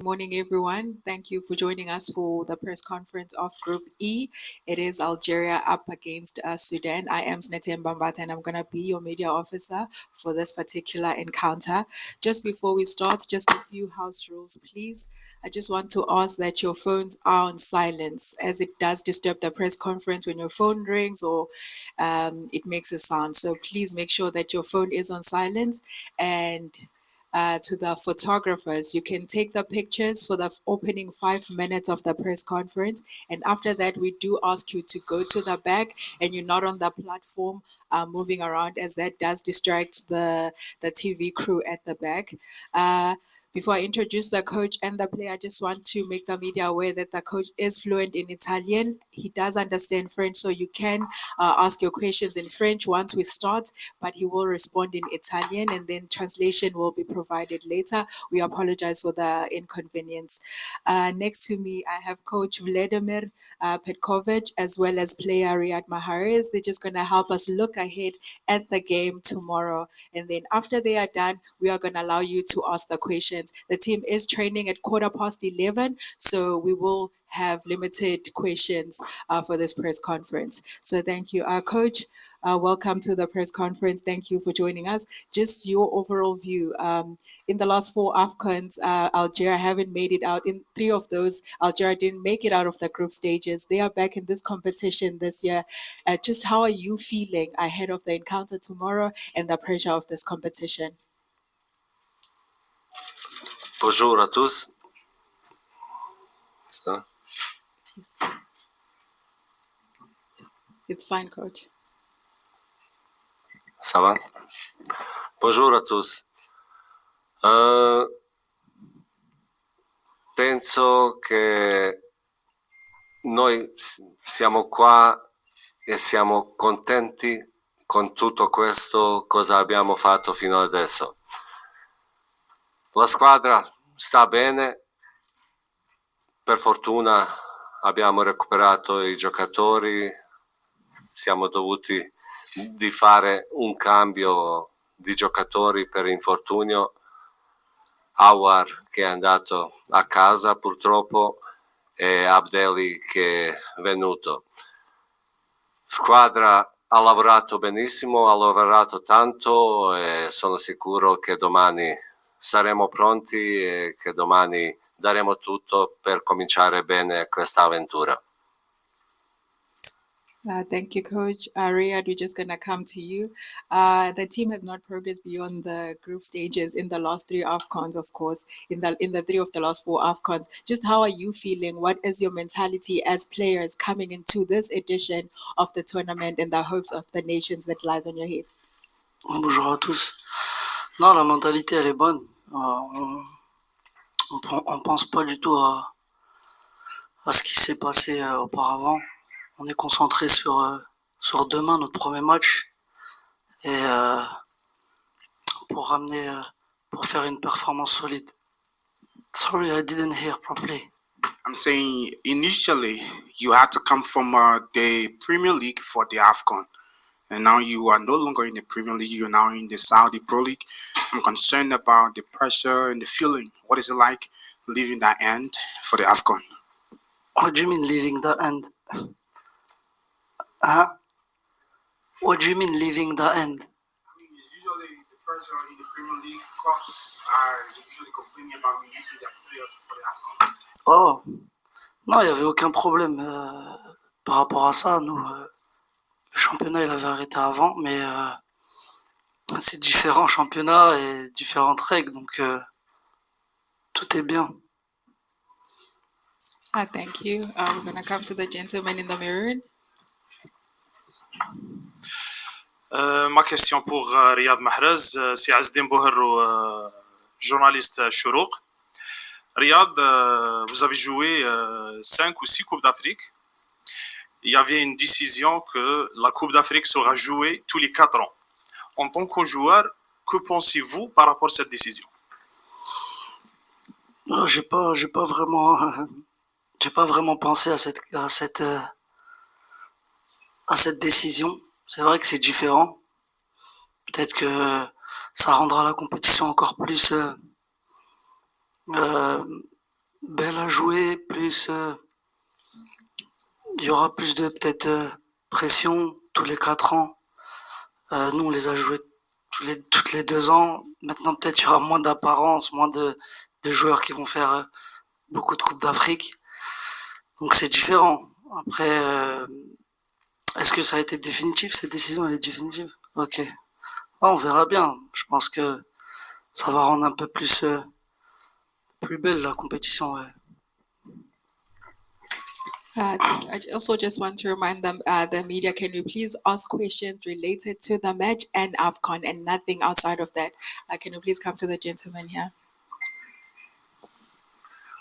Good morning, everyone. Thank you for joining us for the press conference of Group E. It is Algeria up against Sudan. I am Snete Mbambata, and I'm going to be your media officer for this particular encounter. Just before we start, just a few house rules, please. I just want to ask that your phones are on silence, as it does disturb the press conference when your phone rings or it makes a sound. So please make sure that your phone is on silence. And to the photographers, you can take the pictures for the opening 5 minutes of the press conference. And after that, we do ask you to go to the back and you're not on the platform moving around, as that does distract the TV crew at the back. Before I introduce the coach and the player, I just want to make the media aware that the coach is fluent in Italian. He does understand French, so you can ask your questions in French once we start, but he will respond in Italian and then translation will be provided later. We apologize for the inconvenience. Next to me, I have Coach Vladimir Petkovic as well as player Riyad Mahrez. They're just going to help us look ahead at the game tomorrow. And then after they are done, we are going to allow you to ask the questions. The team is training at 11:15, so we will have limited questions for this press conference. So thank you, Coach. Welcome to the press conference. Thank you for joining us. Just your overall view. In the last four AFCONs, Algeria haven't made it out. In three of those, Algeria didn't make it out of the group stages. They are back in this competition this year. Just how are you feeling ahead of the encounter tomorrow and the pressure of this competition? Bonjour à tous. It's fine, Coach. Ça va? Bonjour à tous. Penso che noi siamo qua e siamo contenti con tutto questo cosa abbiamo fatto fino adesso. La squadra sta bene, per fortuna abbiamo recuperato i giocatori, siamo dovuti di fare un cambio di giocatori per infortunio. Awar che è andato a casa purtroppo e Abdelli che è venuto. Squadra ha lavorato benissimo, ha lavorato tanto e sono sicuro che domani saremo pronti e che domani daremo tutto per cominciare bene questa avventura. Thank you, Coach. Riyad, we're just going to come to you. The team has not progressed beyond the group stages in the last three AFCONs, of course, in the three of the last four AFCONs. Just how are you feeling? What is your mentality as players coming into this edition of the tournament and the hopes of the nations that lies on your head? Bonjour à tous. Non, la mentalité, elle est bonne. On pense pas du tout à ce qui s'est passé auparavant. On est concentré sur demain, notre premier match, et pour faire une performance solide. Sorry, I didn't hear properly. I'm saying initially you had to come from the Premier League for the AFCON, and now you are no longer in the Premier League, you're now in the Saudi Pro League. I'm concerned about the pressure and the feeling. What is it like leaving that end for the AFCON? What do you mean leaving the end? What do you mean leaving the end? I mean, usually the pressure in the Premier League clubs are usually complaining about releasing their players for the AFCON. Oh, non, il n'y avait aucun problème par rapport à ça. Nous, le championnat, il avait arrêté avant, mais c'est différents championnats et différentes règles, donc tout est bien. Thank you. We're going to come to the gentleman in the mirror. Ma question pour Riyad Mahrez, c'est Azdin Bouherrou, journaliste Chourouk. Riyad, vous avez joué 5 ou 6 Coupes d'Afrique. Il y avait une décision que la Coupe d'Afrique sera jouée tous les 4 ans. En tant que joueur, que pensez-vous par rapport à cette décision? J'ai pas vraiment pensé à cette décision. C'est vrai que c'est différent. Peut-être que ça rendra la compétition encore plus belle à jouer, plus il y aura plus de peut-être pression tous les 4 ans. Nous, on les a joués toutes les 2 ans. Maintenant, peut-être il y aura moins d'apparence, moins de joueurs qui vont faire beaucoup de Coupes d'Afrique. Donc c'est différent. Après, est-ce que ça a été définitif? Cette décision, elle est définitive? Ok. On verra bien. Je pense que ça va rendre un peu plus belle la compétition. Ouais. I also just want to remind them, the media, can you please ask questions related to the match and AFCON and nothing outside of that? Can you please come to the gentleman here?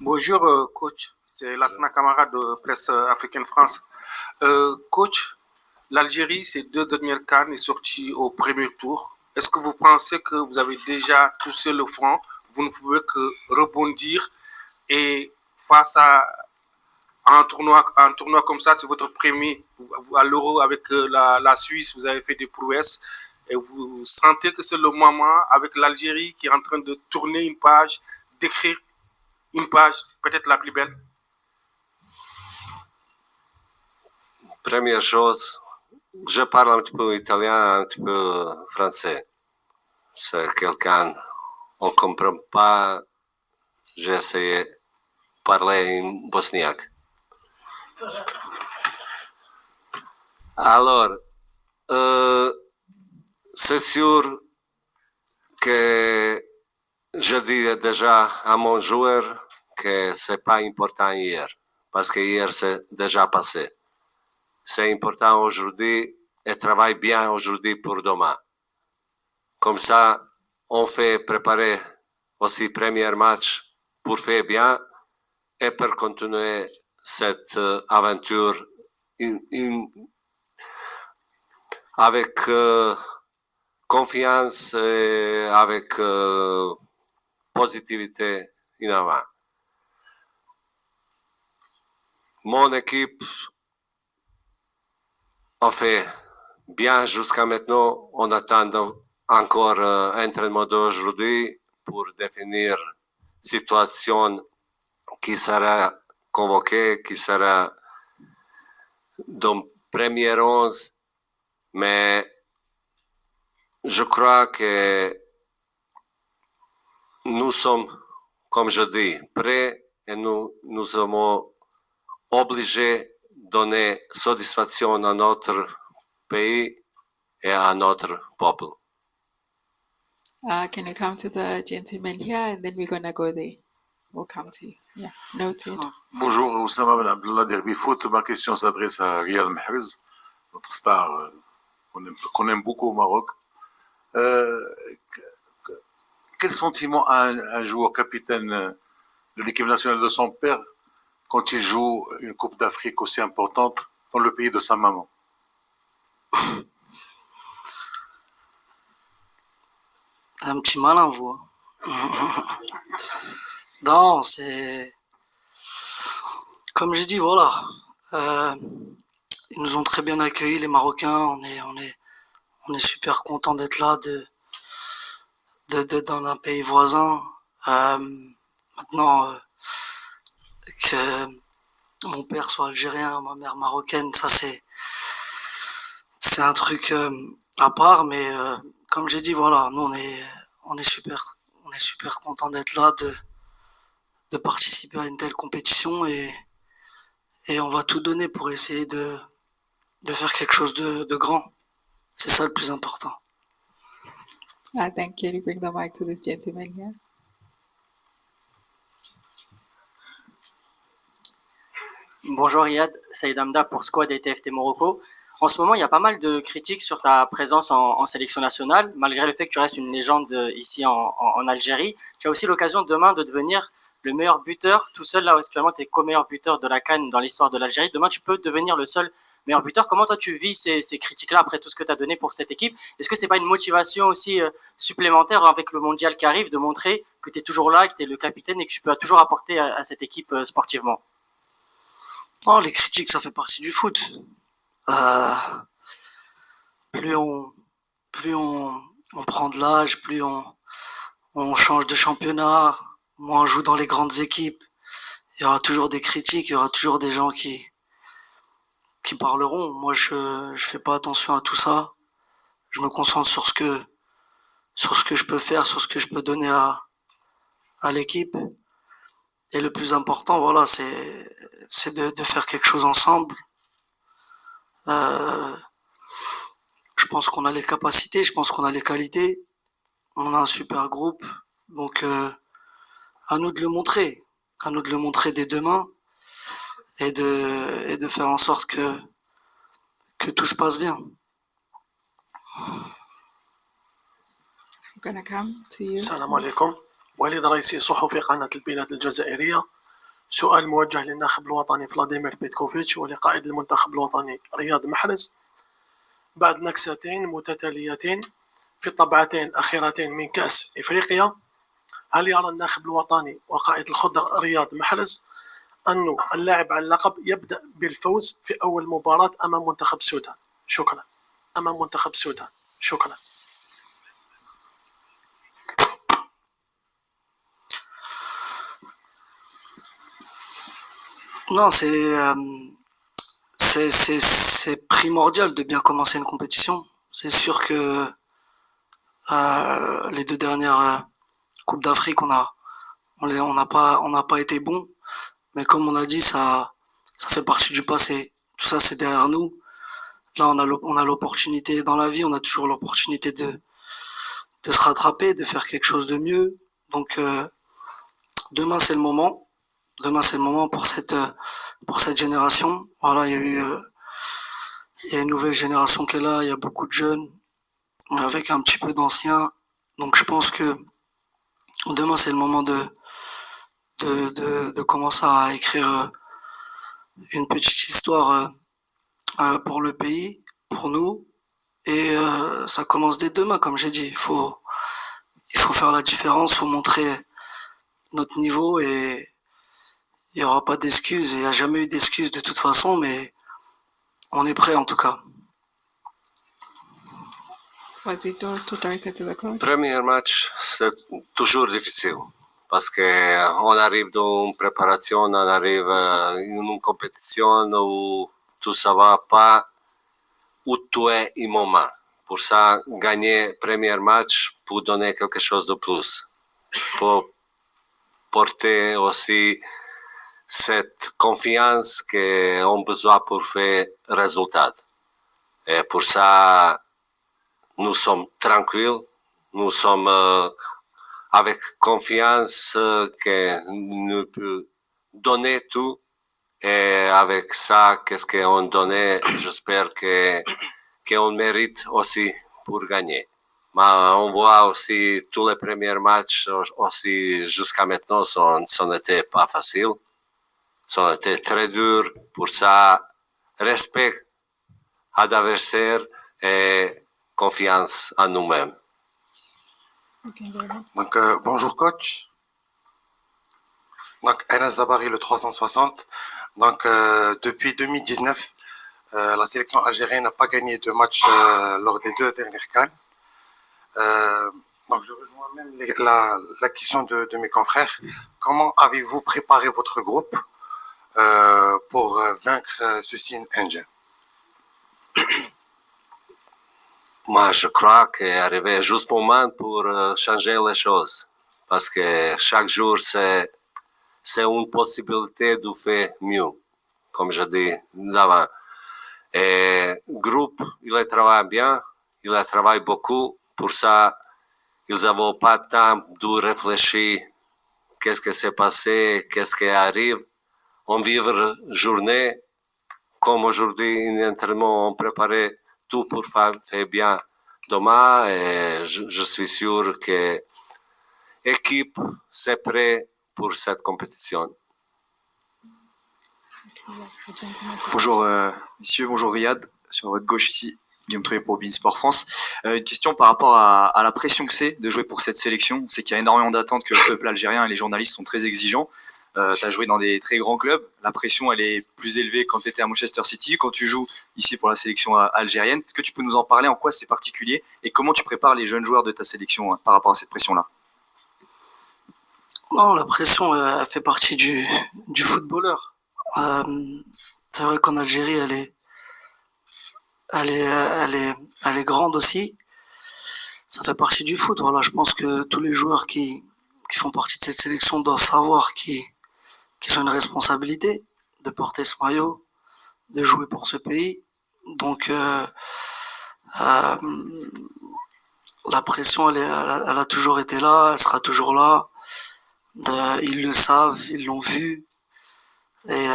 Bonjour, coach. C'est Lassana Camara de Presse Africaine France. Coach, l'Algérie, ces 2 dernières CAN est sortie au premier tour. Est-ce que vous pensez que vous avez déjà touché le front? Vous ne pouvez que rebondir et face à un tournoi comme ça, c'est votre premier à l'Euro avec la Suisse, vous avez fait des prouesses et vous sentez que c'est le moment avec l'Algérie qui est en train de tourner une page, d'écrire une page peut-être la plus belle? Première chose, je parle un petit peu italien, un petit peu français. C'est quelqu'un, on ne comprend pas, j'ai essayé de parler en bosniaque. Alors, c'est sûr que je dis déjà à mon joueur que c'est pas important hier, parce que hier c'est déjà passé. C'est important aujourd'hui et travaille bien aujourd'hui pour demain. Comme ça, on fait préparer aussi premier match pour faire bien et pour continuer cette aventure avec confiance et avec positivité en avant. Mon équipe a fait bien jusqu'à maintenant. On attend encore entraînement d'aujourd'hui pour définir situation qui sera convoquée, qui sera dans premier 11. Mais je crois que nous sommes, comme je dis, prêts et nous sommes obligés de donner satisfaction à notre pays et à notre peuple. Can you come to the gentleman here and then we're going to go there? We'll come to you. Yeah, noted. Bonjour, Oussama Ben Abdallah d'Herbi Foot. Ma question s'adresse à Riyad Mahrez, notre star qu'on aime beaucoup au Maroc. Quel sentiment a un joueur capitaine de l'équipe nationale de son père quand il joue une Coupe d'Afrique aussi importante dans le pays de sa maman? Un petit malin, vous. Non, c'est... Comme j'ai dit, voilà. Ils nous ont très bien accueillis, les Marocains. On est super contents d'être là, dans un pays voisin. Maintenant, que mon père soit algérien, ma mère marocaine, ça c'est un truc à part, mais comme j'ai dit, voilà, nous on est super contents d'être là, de participer à une telle compétition et on va tout donner pour essayer de faire quelque chose de grand. C'est ça le plus important. Thank you. You bring the mic to this gentleman here. Bonjour Riyad, Saïd Hamda pour Squad et TFT Morocco. En ce moment, il y a pas mal de critiques sur ta présence en sélection nationale, malgré le fait que tu restes une légende ici en Algérie. Tu as aussi l'occasion demain de devenir le meilleur buteur. Tout seul, là, actuellement, tu es co-meilleur buteur de la CAN dans l'histoire de l'Algérie. Demain, tu peux devenir le seul meilleur buteur. Comment toi, tu vis ces critiques-là après tout ce que tu as donné pour cette équipe? Est-ce que c'est pas une motivation aussi supplémentaire avec le mondial qui arrive de montrer que tu es toujours là, que tu es le capitaine et que tu peux toujours apporter à cette équipe sportivement? Non, les critiques, ça fait partie du foot. Plus on prend de l'âge, plus on change de championnat, moins on joue dans les grandes équipes, il y aura toujours des critiques, il y aura toujours des gens qui parleront. Moi, je fais pas attention à tout ça. Je me concentre sur ce que je peux faire, sur ce que je peux donner à l'équipe. Et le plus important, voilà, c'est de faire quelque chose ensemble. Je pense qu'on a les capacités, je pense qu'on a les qualités. On a un super groupe. Donc, à nous de le montrer. À nous de le montrer dès demain. Et de faire en sorte que tout se passe bien. I'm gonna come to you. السلام عليكم. وليد رئيسي صحفي قناة البلاد الجزائرية. سؤال موجه للناخب الوطني فلاديمير بيتكوفيتش ولقائد المنتخب الوطني رياض محرز. بعد نكستين متتاليتين في الطبعتين الأخيرتين من كأس إفريقيا، هل يرى الناخب الوطني وقائد الخضر رياض محرز أن اللاعب على اللقب يبدأ بالفوز في أول مباراة أمام منتخب السودان؟ شكرا. أمام منتخب السودان. شكرا. Non, c'est primordial de bien commencer une compétition. C'est sûr que les deux dernières Coupes d'Afrique, on n'a pas été bon. Mais comme on a dit, ça fait partie du passé. Tout ça, c'est derrière nous. Là, on a l'opportunité dans la vie, on a toujours l'opportunité de se rattraper, de faire quelque chose de mieux. Donc, demain, c'est le moment. Demain, c'est le moment pour cette génération. Voilà, il y a une nouvelle génération qui est là, il y a beaucoup de jeunes, avec un petit peu d'anciens. Donc, je pense que demain, c'est le moment de commencer à écrire une petite histoire pour le pays, pour nous. Et ça commence dès demain, comme j'ai dit. Il faut faire la différence, il faut montrer notre niveau et il n'y aura pas d'excuses. Il n'y a jamais eu d'excuses de toute façon, mais on est prêt en tout cas. Was it to direct to the coach? Premier match, c'est toujours difficile. Parce qu'on arrive dans une préparation, on arrive dans une compétition où tout ça va pas où tu es au moment. Pour ça, gagner le premier match pour donner quelque chose de plus. Pour porter aussi cette confiance qu'on a besoin pour faire résultat. Et pour ça, nous sommes tranquilles, nous sommes avec confiance que nous pouvons donner tout. Et avec ça, qu'est-ce qu'on donne, j'espère qu'on mérite aussi pour gagner. Mais on voit aussi tous les premiers matchs aussi jusqu'à maintenant, ça n'était pas facile. Ça était très dur. Pour ça, respect à l'adversaire et confiance en nous-mêmes. Okay, go ahead. Donc, bonjour coach. Donc, Enes Zabari, le 360. Donc, depuis 2019, la sélection algérienne n'a pas gagné de match lors des deux dernières CAN. Donc, je rejoins même la question de mes confrères. Comment avez-vous préparé votre groupe pour vaincre ce signe indien? Moi, je crois qu'il est arrivé juste le moment pour changer les choses. Parce que chaque jour, c'est une possibilité de faire mieux, comme je dis d'avant. Et le groupe, il travaille bien, il travaille beaucoup. Pour ça, ils n'avaient pas le temps de réfléchir qu'est-ce qui s'est passé, qu'est-ce qui arrive. On vit la journée, comme aujourd'hui, un entraînement, on préparait tout pour faire bien demain. Et je suis sûr que l'équipe est prête pour cette compétition. Bonjour messieurs, bonjour Riyad, sur votre gauche ici, Guillaume Trouillet pour Bein Sport France. Une question par rapport à la pression que c'est de jouer pour cette sélection. C'est qu'il y a énormément d'attentes, que le peuple algérien et les journalistes sont très exigeants. Tu as joué dans des très grands clubs, la pression elle est plus élevée quand tu étais à Manchester City, quand tu joues ici pour la sélection algérienne. Est-ce que tu peux nous en parler, en quoi c'est particulier et comment tu prépares les jeunes joueurs de ta sélection par rapport à cette pression-là? Non, la pression, elle fait partie du footballeur. C'est vrai qu'en Algérie, elle est grande aussi. Ça fait partie du foot. Voilà, je pense que tous les joueurs qui font partie de cette sélection doivent savoir qu'ils ont une responsabilité de porter ce maillot, de jouer pour ce pays. Donc, euh, la pression, elle a toujours été là, elle sera toujours là. Ils le savent, ils l'ont vu. Et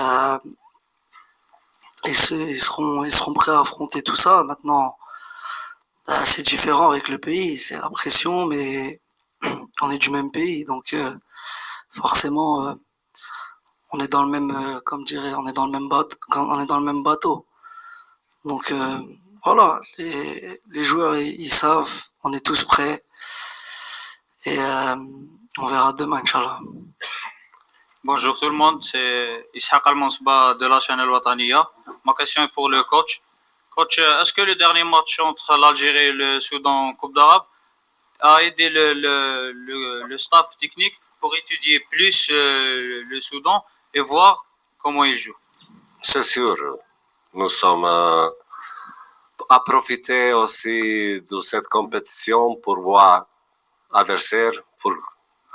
ils seront prêts à affronter tout ça. Maintenant, c'est différent avec le pays, c'est la pression, mais on est du même pays, donc forcément, on est dans le même, comme dirait, on est dans le même bateau, on est dans le même bateau. Donc voilà, les joueurs ils savent, on est tous prêts et on verra demain, Inch'Allah. Bonjour tout le monde, c'est Ishaq Al-Mansba de la chaîne Al-Wataniya. Ma question est pour le coach. Coach, est-ce que le dernier match entre l'Algérie et le Soudan en Coupe d'Arabe a aidé le staff technique pour étudier plus le Soudan et voir comment il joue? C'est sûr, nous sommes à profiter aussi de cette compétition pour voir adversaire, pour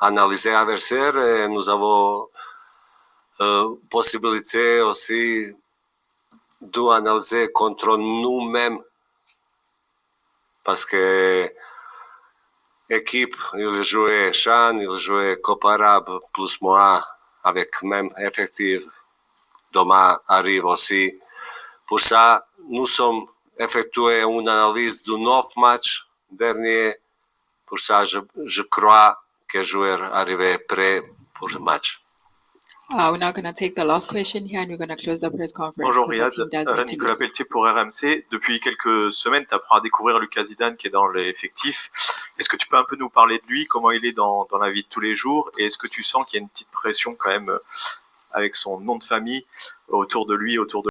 analyser adversaire et nous avons possibilité aussi d'analyser contre nous-mêmes parce que l'équipe, il jouait Chan, il jouait Coupe Arabe plus moi avec même effectif. Demain arrive aussi. Pour ça, nous sommes effectué une analyse de 9 matchs derniers. Pour ça, je crois que les joueurs arrivaient prêts pour le match. We're now going to take the last question here and we're going to close the press conference. Bonjour 'cause the Riyad, team does need to Nicolas go. Pelletier pour RMC. Depuis quelques semaines, tu apprends à découvrir Lucas Zidane qui est dans l'effectif. Est-ce que tu peux un peu nous parler de lui, comment il est dans la vie de tous les jours et est-ce que tu sens qu'il y a une petite pression quand même avec son nom de famille autour de lui, autour de